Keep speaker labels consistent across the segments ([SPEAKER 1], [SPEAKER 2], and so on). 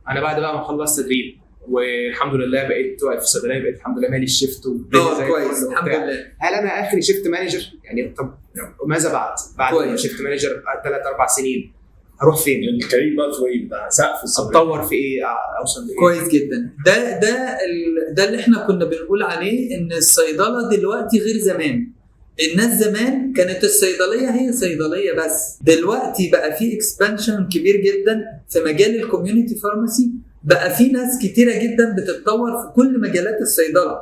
[SPEAKER 1] انا بعد بقى ما خلصت تدريب والحمد لله بقيت واقف في الصيدليه، بقيت الحمد لله مالي الشيفت
[SPEAKER 2] كويس الحمد لله.
[SPEAKER 1] هل انا اخري شيفت مانجر يعني؟ طب ماذا بعد شيفت مانجر 3-4 سنين اروح فين؟
[SPEAKER 3] الكارير بقى في بقى سقف الصيدليه،
[SPEAKER 1] اتطور في ايه، اوصل لايه؟
[SPEAKER 2] كويس جدا. ده اللي احنا كنا بنقول عليه، ان الصيدله دلوقتي غير زمان. الناس زمان كانت الصيدليه هي صيدليه بس، دلوقتي بقى في اكسبانشن كبير جدا في مجال الكوميونتي فارماسي، بقى في ناس كتيره جدا بتتطور في كل مجالات الصيدله.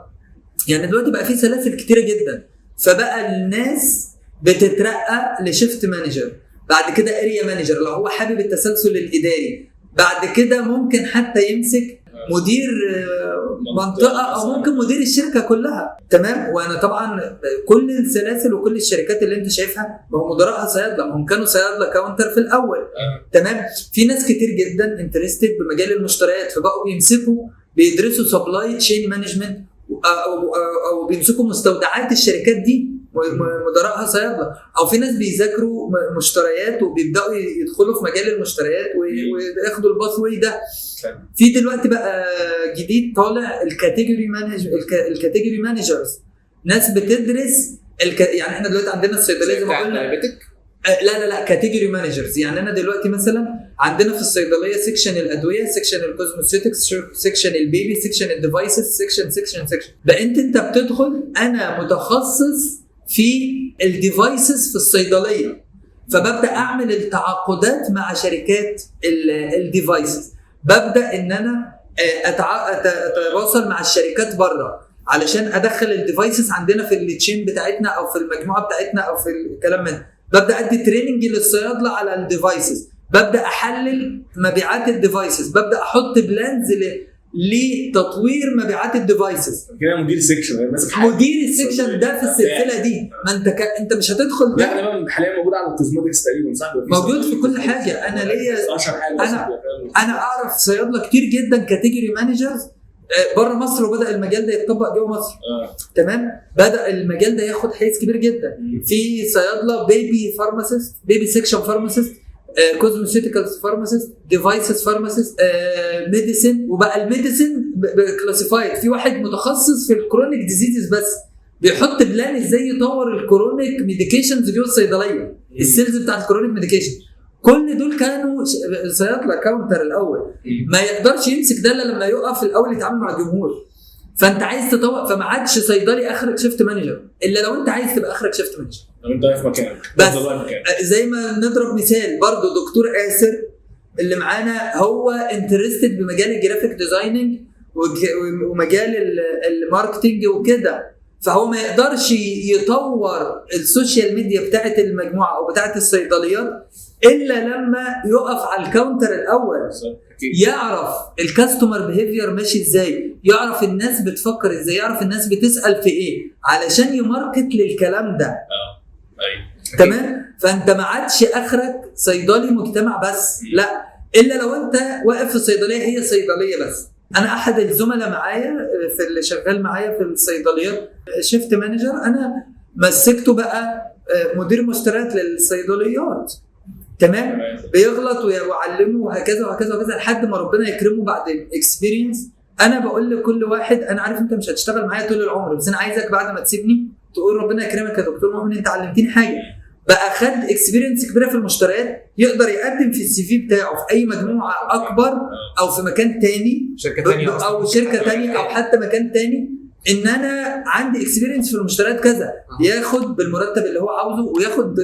[SPEAKER 2] يعني دلوقتي بقى في سلاسل كتيره جدا، فبقى الناس بتترقى لشيفت مانجر، بعد كده اريا مانجر لو هو حابب التسلسل الاداري، بعد كده ممكن حتى يمسك مدير منطقه او ممكن مدير الشركه كلها. تمام. وانا طبعا كل السلاسل وكل الشركات اللي انت شايفها ما هم مدراءها صيادله، ما هم كانوا صيادله كاونتر في الاول. تمام. في ناس كتير جدا انترستد بمجال المشتريات، فبقوا بيمسكوا بيدرسوا سبلاي تشين مانجمنت او بيمسكوا مستودعات الشركات دي مدراءها صيادله، او في ناس بيذاكروا مشتريات وبيبداوا يدخلوا في مجال المشتريات وياخدوا الباثوي ده. في دلوقتي بقى جديد طالع الكاتيجوري مانجرز، ناس بتدرس يعني احنا دلوقتي عندنا الصيدليه زي ما قلنا لا كاتيجوري مانجرز. يعني انا دلوقتي مثلا عندنا في الصيدليه سيكشن الادويه، سيكشن الكوزموستيكس، سيكشن البيبي، سيكشن الديفايسز، سيكشن بقى انت بتدخل، انا متخصص في الديفايسز في الصيدليه، فببدا اعمل التعاقدات مع شركات الديفايسز، ببدا ان انا اتواصل مع الشركات بره علشان ادخل الديفايسز عندنا في التشين بتاعتنا او في المجموعه بتاعتنا او في الكلام من، ببدا ادي تريننج للصيادله على الديفايسز، ببدا احلل مبيعات الديفايسز، ببدا احط بلانز لتطوير مبيعات الديفايسز.
[SPEAKER 3] كده مدير السكشن ماسك
[SPEAKER 2] مدير السكشن ده في السلسله دي، ما انت مش هتدخل ده.
[SPEAKER 3] يعني حاليا موجود على الكوزموتكس تقريبا صح؟
[SPEAKER 2] موجود في كل حاجه. انا ليا انا اعرف صيادله كتير جدا كاتيجوري مانجرز بره مصر، وبدا المجال ده يتطبق جوه مصر. تمام. بدا المجال ده ياخد حيز كبير جدا. في صيادله بيبي فارماسيست، بيبي سكشن فارماسيست، كوزموسيتيكالز فارماسيست، ديفايسز فارماسيست، ميديسن. وبقى الميديسن كلاسيفايد، في واحد متخصص في الكرونيك ديزيزز بس بيحط بلان ازاي يطور الكرونيك ميديكيشنز جوه الصيدليه، السيلز بتاع الكرونيك ميديكيشن. كل دول كانوا صيادله كاونتر الاول، ما يقدرش يمسك ده الا لما يقف الاول يتعامل مع الجمهور. فانت عايز تطور، فما عادش صيدلي اخرك شيفت مانجر الا لو انت عايز تبقى اخرك شيفت مانجر،
[SPEAKER 3] لو انت واقف مكانك
[SPEAKER 2] بس. زي ما نضرب مثال برضو دكتور آسر اللي معانا، هو انترستد بمجال الجرافيك ديزايننج ومجال الماركتنج وكده، فهو ما يقدرش يطور السوشيال ميديا بتاعت المجموعه او بتاعت الصيدليات الا لما يقف على الكاونتر الاول، يعرف الكاستمر بيهيفير ماشي ازاي، يعرف الناس بتفكر ازاي، يعرف الناس بتسال في ايه علشان يماركت للكلام ده. تمام. فانت ما عادش اخرك صيدلي مجتمع بس، لا، الا لو انت واقف في صيدليه هي صيدليه بس. انا احد الزملاء معايا في اللي شغال معايا في الصيدليات شيفت مانجر، انا مسكته بقى مدير مشتريات للصيدليات. تمام. بيغلط ويعلمه وهكذا وهكذا وهكذا لحد ما ربنا يكرمه بعد الاكسبيرينس. انا بقول لكل واحد، انا عارف انت مش هتشتغل معايا طول العمر، بس انا عايزك بعد ما تسيبني تقول ربنا يكرمك يا دكتور مؤمن انت علمتني حاجه. بقى خد اكسبيرينس كبيره في المشتريات، يقدر يقدم في السي في بتاعه في اي مجموعه اكبر او في مكان تاني، او شركه تانية او حتى مكان تاني، ان انا عندي اكسبيرينس في المشتريات كذا، ياخد بالمرتب اللي هو عاوزه وياخد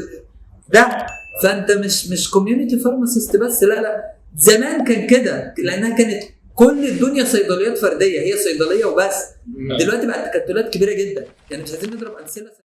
[SPEAKER 2] ده. فانت مش كوميونتي فارماسيست بس، لا زمان كان كده لانها كانت كل الدنيا صيدليات فرديه، هي صيدليه وبس. دلوقتي بقت تكتلات كبيره جدا، يعني مش عايزين نضرب امثله.